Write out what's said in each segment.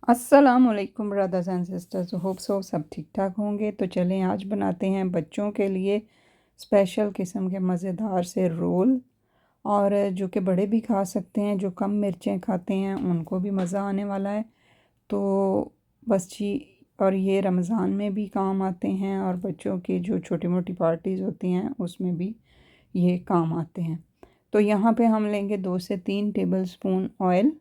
अस्सलामुअलैकुम brothers and sisters, hope so सब ठीक ठाक होंगे। तो चलें आज बनाते हैं बच्चों के लिए स्पेशल किस्म के मज़ेदार से रोल, और जो कि बड़े भी खा सकते हैं। जो कम मिर्चें खाते हैं उनको भी मज़ा आने वाला है। तो बस जी, और ये रमज़ान में भी काम आते हैं, और बच्चों की जो छोटी मोटी पार्टीज़ होती हैं उसमें भी ये काम आते हैं। तो यहाँ पे हम लेंगे 2 से 3 टेबल स्पून ऑयल,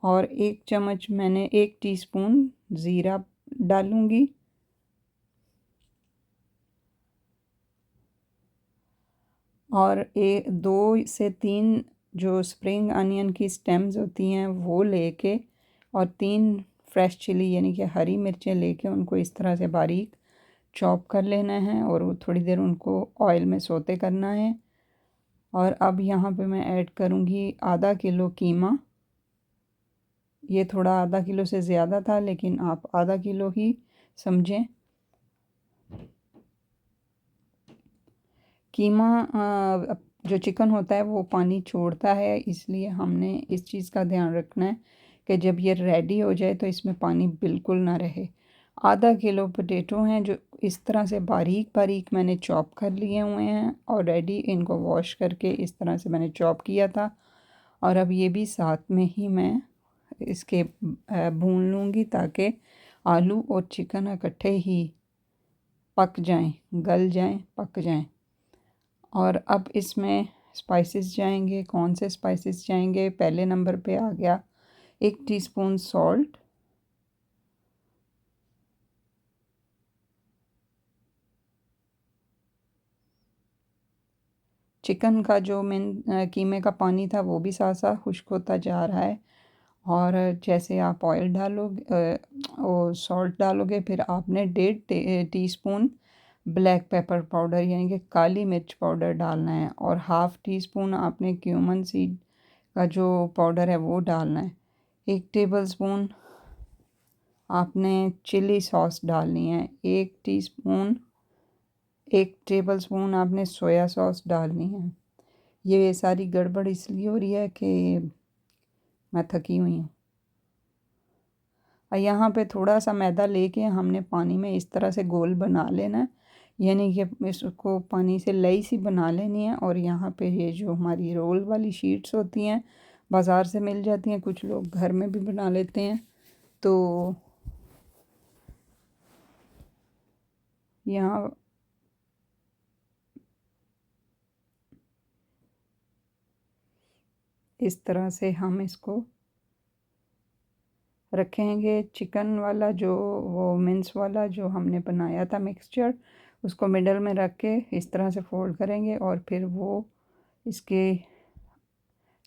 और 1 चम्मच मैंने 1 टीस्पून ज़ीरा डालूंगी, और 2 से 3 जो स्प्रिंग अनियन की स्टेम्स होती हैं वो लेके, और 3 फ्रेश चिली यानी कि हरी मिर्चें लेके उनको इस तरह से बारीक चॉप कर लेना है, और वो थोड़ी देर उनको ऑयल में सोते करना है। और अब यहाँ पे मैं ऐड करूँगी ½ किलो कीमा। ये थोड़ा ½ किलो से ज़्यादा था, लेकिन आप ½ किलो ही समझें। कीमा जो चिकन होता है वो पानी छोड़ता है, इसलिए हमने इस चीज़ का ध्यान रखना है कि जब ये रेडी हो जाए तो इसमें पानी बिल्कुल ना रहे। ½ किलो पोटैटो हैं जो इस तरह से बारीक बारीक मैंने चॉप कर लिए हुए हैं ऑलरेडी। इनको वॉश करके इस तरह से मैंने चॉप किया था, और अब ये भी साथ में ही मैं इसके भून लूँगी, ताकि आलू और चिकन इकट्ठे ही पक जाएं, गल जाएं, पक जाएं। और अब इसमें स्पाइसेस जाएंगे। कौन से स्पाइसेस जाएंगे? पहले नंबर पे आ गया 1 टीस्पून सॉल्ट, चिकन का जो मेन कीमे का पानी था वो भी साथ साथ खुश्क होता जा रहा है। और जैसे आप ऑयल डालोगे और सॉल्ट डालोगे, फिर आपने 1.5 टीस्पून ब्लैक पेपर पाउडर यानी कि काली मिर्च पाउडर डालना है, और ½ टीस्पून आपने क्यूमन सीड का जो पाउडर है वो डालना है। 1 टेबल स्पून आपने चिली सॉस डालनी है। 1 टेबल स्पून आपने सोया सॉस डालनी है। ये सारी गड़बड़ इसलिए हो रही है कि मैं थकी हुई हूँ। और यहाँ पे थोड़ा सा मैदा लेके हमने पानी में इस तरह से गोल बना लेना है, यानी कि इसको पानी से लई सी बना लेनी है। और यहाँ पे ये जो हमारी रोल वाली शीट्स होती हैं बाज़ार से मिल जाती हैं, कुछ लोग घर में भी बना लेते हैं। तो यहाँ इस तरह से हम इसको रखेंगे। चिकन वाला जो वो मिन्स वाला जो हमने बनाया था मिक्सचर, उसको मिडल में रख के इस तरह से फोल्ड करेंगे, और फिर वो इसके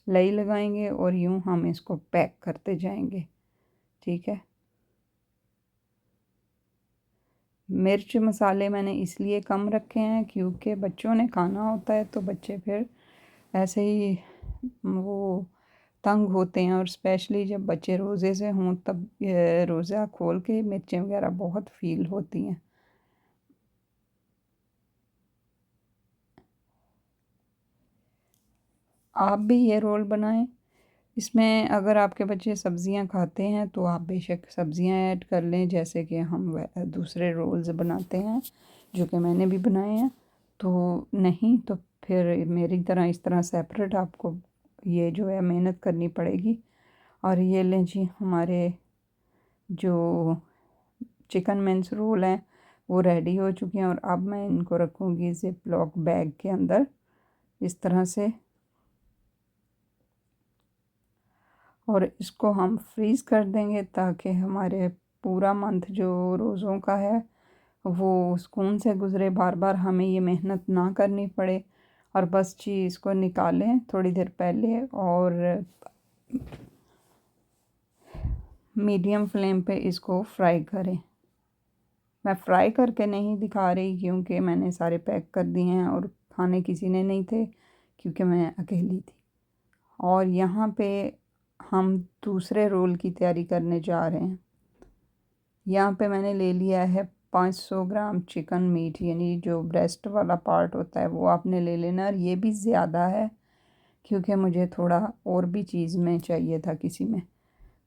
लई लगाएंगे, और यूँ हम इसको पैक करते जाएंगे। ठीक है। मिर्च मसाले मैंने इसलिए कम रखे हैं क्योंकि बच्चों ने खाना होता है, तो बच्चे फिर ऐसे ही वो तंग होते हैं, और स्पेशली जब बच्चे रोज़े से हों तब रोज़ा खोल के मिर्चें वगैरह बहुत फील होती हैं। आप भी ये रोल बनाएं। इसमें अगर आपके बच्चे सब्ज़ियां खाते हैं तो आप बेशक सब्ज़ियां ऐड कर लें, जैसे कि हम दूसरे रोल्स बनाते हैं जो कि मैंने भी बनाए हैं। तो नहीं तो फिर मेरी तरह इस तरह सेपरेट आपको ये जो है मेहनत करनी पड़ेगी। और ये लें जी, हमारे जो चिकन मिन्स रोल हैं वो रेडी हो चुके हैं, और अब मैं इनको रखूँगी ज़िप लॉक बैग के अंदर इस तरह से, और इसको हम फ्रीज़ कर देंगे ताकि हमारे पूरा मंथ जो रोज़ों का है वो सुकून से गुज़रे, बार बार हमें ये मेहनत ना करनी पड़े। और बस जी, इसको निकालें थोड़ी देर पहले, और मीडियम फ्लेम पे इसको फ्राई करें। मैं फ्राई करके नहीं दिखा रही क्योंकि मैंने सारे पैक कर दिए हैं, और खाने किसी ने नहीं थे क्योंकि मैं अकेली थी। और यहाँ पे हम दूसरे रोल की तैयारी करने जा रहे हैं। यहाँ पे मैंने ले लिया है 500 ग्राम चिकन मीट, यानी जो ब्रेस्ट वाला पार्ट होता है वो आपने ले लेना। और ये भी ज़्यादा है क्योंकि मुझे थोड़ा और भी चीज़ में चाहिए था किसी में।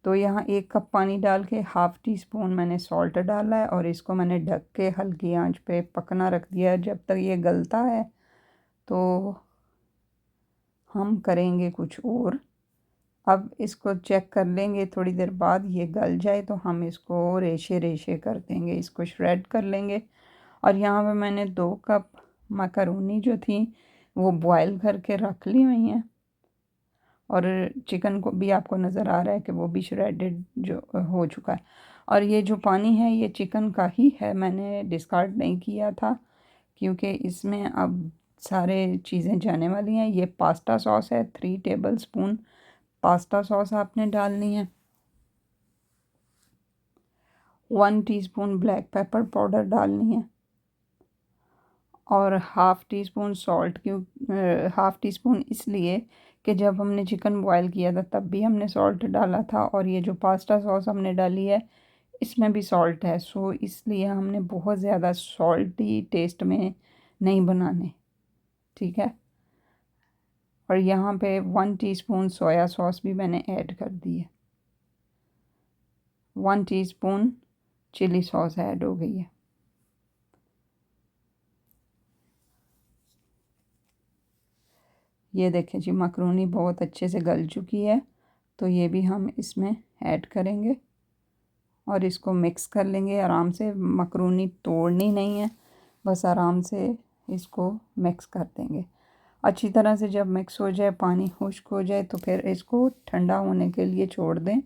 तो यहाँ 1 कप पानी डाल के हाफ़ टी स्पून मैंने सॉल्ट डाला है और इसको मैंने ढक के हल्की आंच पे पकना रख दिया है जब तक ये गलता है। तो हम करेंगे कुछ और, अब इसको चेक कर लेंगे थोड़ी देर बाद, ये गल जाए तो हम इसको रेशे रेशे कर देंगे, इसको श्रेड कर लेंगे। और यहाँ पे मैंने 2 कप मकरूनी जो थी वो बॉयल करके रख ली हुई हैं, और चिकन को भी आपको नज़र आ रहा है कि वो भी श्रेडेड जो हो चुका है। और ये जो पानी है ये चिकन का ही है, मैंने डिस्कार्ड नहीं किया था क्योंकि इसमें अब सारे चीज़ें जाने वाली हैं। ये पास्ता सॉस है, 3 टेबल स्पून पास्ता सॉस आपने डालनी है। 1 टीस्पून ब्लैक पेपर पाउडर डालनी है और हाफ़ टी स्पून सॉल्ट। क्यों हाफ़ टी स्पून? इसलिए कि जब हमने चिकन बॉयल किया था तब भी हमने सॉल्ट डाला था, और ये जो पास्ता सॉस हमने डाली है इसमें भी सॉल्ट है, सो इसलिए हमने बहुत ज़्यादा सॉल्टी टेस्ट में नहीं बनाने, ठीक है। और यहाँ पे 1 टीस्पून सोया सॉस भी मैंने ऐड कर दी है, 1 टीस्पून चिली सॉस ऐड हो गई है। ये देखें जी, मकरूनी बहुत अच्छे से गल चुकी है, तो ये भी हम इसमें ऐड करेंगे और इसको मिक्स कर लेंगे आराम से। मकरूनी तोड़नी नहीं है, बस आराम से इसको मिक्स कर देंगे अच्छी तरह से। जब मिक्स हो जाए, पानी खुश्क हो जाए, तो फिर इसको ठंडा होने के लिए छोड़ दें।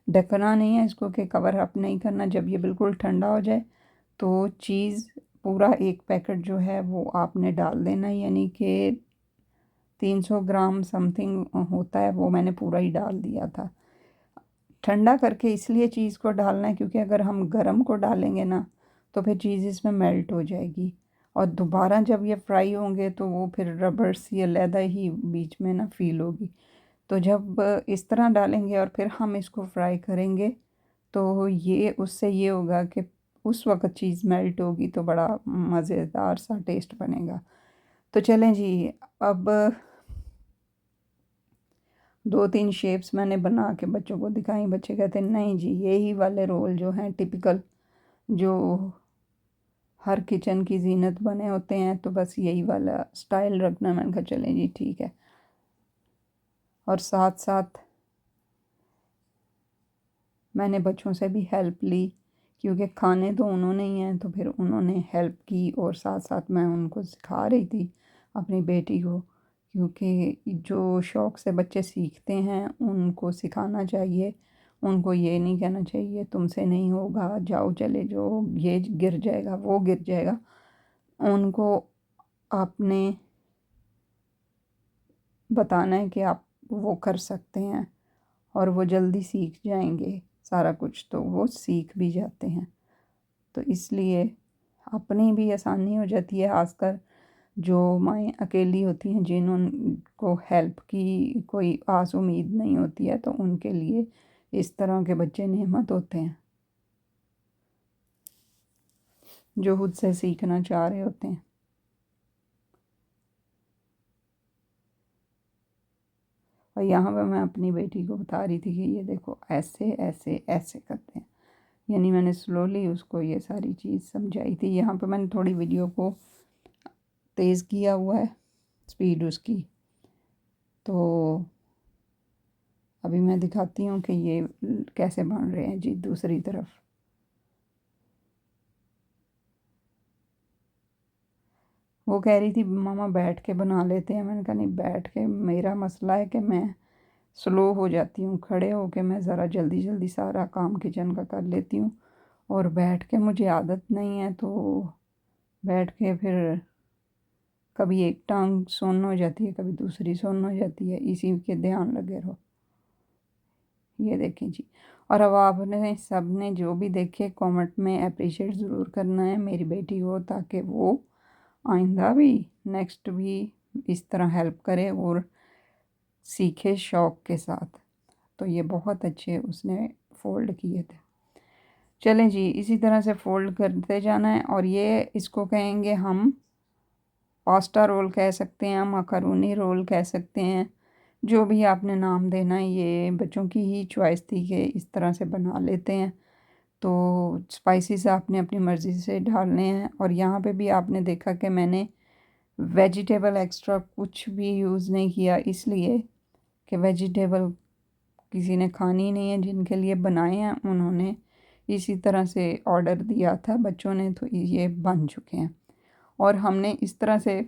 ढकना नहीं है इसको कि कवर अप नहीं करना। जब ये बिल्कुल ठंडा हो जाए तो चीज़ पूरा 1 पैकेट जो है वो आपने डाल देना, यानी कि 300 ग्राम समथिंग होता है, वो मैंने पूरा ही डाल दिया था। ठंडा करके इसलिए चीज़ को डालना है क्योंकि अगर हम गरम को डालेंगे ना तो फिर चीज़ इसमें मेल्ट हो जाएगी, और दोबारा जब ये फ्राई होंगे तो वो फिर रबर सी अलहदा ही बीच में ना फील होगी। तो जब इस तरह डालेंगे और फिर हम इसको फ्राई करेंगे तो ये उससे ये होगा कि उस वक्त चीज़ मेल्ट होगी तो बड़ा मज़ेदार सा टेस्ट बनेगा। तो चलें जी, अब 2-3 शेप्स मैंने बना के बच्चों को दिखाई। बच्चे कहते हैं नहीं जी, यही वाले रोल जो हैं टिपिकल, जो हर किचन की जीनत बने होते हैं, तो बस यही वाला स्टाइल रखना। मैंने कहा चलें जी ठीक है। और साथ साथ मैंने बच्चों से भी हेल्प ली क्योंकि खाने तो उन्होंने ही हैं, तो फिर उन्होंने हेल्प की और साथ साथ मैं उनको सिखा रही थी अपनी बेटी को, क्योंकि जो शौक़ से बच्चे सीखते हैं उनको सिखाना चाहिए। उनको ये नहीं कहना चाहिए तुमसे नहीं होगा, जाओ चले जाओ, ये गिर जाएगा वो गिर जाएगा। उनको आपने बताना है कि आप वो कर सकते हैं और वो जल्दी सीख जाएंगे सारा कुछ, तो वो सीख भी जाते हैं। तो इसलिए अपनी भी आसानी हो जाती है, खासकर जो माएँ अकेली होती हैं जिन्होंने हेल्प की कोई आस उम्मीद नहीं होती है, तो उनके लिए इस तरह के बच्चे नेमत होते हैं जो खुद से सीखना चाह रहे होते हैं। और यहाँ पर मैं अपनी बेटी को बता रही थी कि ये देखो ऐसे ऐसे ऐसे करते हैं, यानी मैंने स्लोली उसको ये सारी चीज़ समझाई थी। यहाँ पे मैंने थोड़ी वीडियो को तेज़ किया हुआ है, स्पीड उसकी। तो अभी मैं दिखाती हूँ कि ये कैसे बन रहे हैं जी दूसरी तरफ। वो कह रही थी मामा बैठ के बना लेते हैं। मैंने कहा नहीं, बैठ के मेरा मसला है कि मैं स्लो हो जाती हूँ, खड़े होके मैं ज़रा जल्दी जल्दी सारा काम किचन का कर लेती हूँ, और बैठ के मुझे आदत नहीं है। तो बैठ के फिर कभी एक टांग सुन्न हो जाती है, कभी दूसरी सुन्न हो जाती है, इसी के ध्यान लगे रहो। ये देखें जी। और अब आपने सब ने जो भी देखे कमेंट में अप्रिशिएट ज़रूर करना है मेरी बेटी को, ताकि वो आइंदा भी नेक्स्ट भी इस तरह हेल्प करे और सीखे शौक़ के साथ। तो ये बहुत अच्छे उसने फ़ोल्ड किए थे। चलें जी, इसी तरह से फ़ोल्ड करते जाना है। और ये इसको कहेंगे हम पास्ता रोल कह सकते हैं, मकरूनी रोल कह सकते हैं, जो भी आपने नाम देना है, ये बच्चों की ही चॉइस थी कि इस तरह से बना लेते हैं। तो स्पाइसेस आपने अपनी मर्ज़ी से डालने हैं। और यहाँ पे भी आपने देखा कि मैंने वेजिटेबल एक्स्ट्रा कुछ भी यूज़ नहीं किया, इसलिए कि वेजिटेबल किसी ने खानी नहीं है, जिनके लिए बनाए हैं उन्होंने इसी तरह से ऑर्डर दिया था बच्चों ने, तो ये बन चुके हैं। और हमने इस तरह से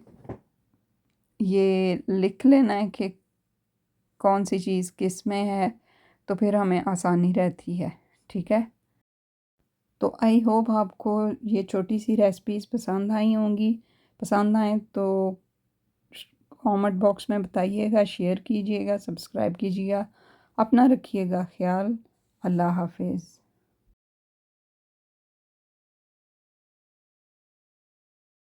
ये लिख लेना है कि कौन सी चीज़ किस में है, तो फिर हमें आसानी रहती है। ठीक है, तो आई होप आपको ये छोटी सी रेसिपीज़ पसंद आई होंगी। पसंद आए तो कमेंट बॉक्स में बताइएगा, शेयर कीजिएगा, सब्सक्राइब कीजिएगा। अपना रखिएगा ख्याल। अल्लाह हाफिज़।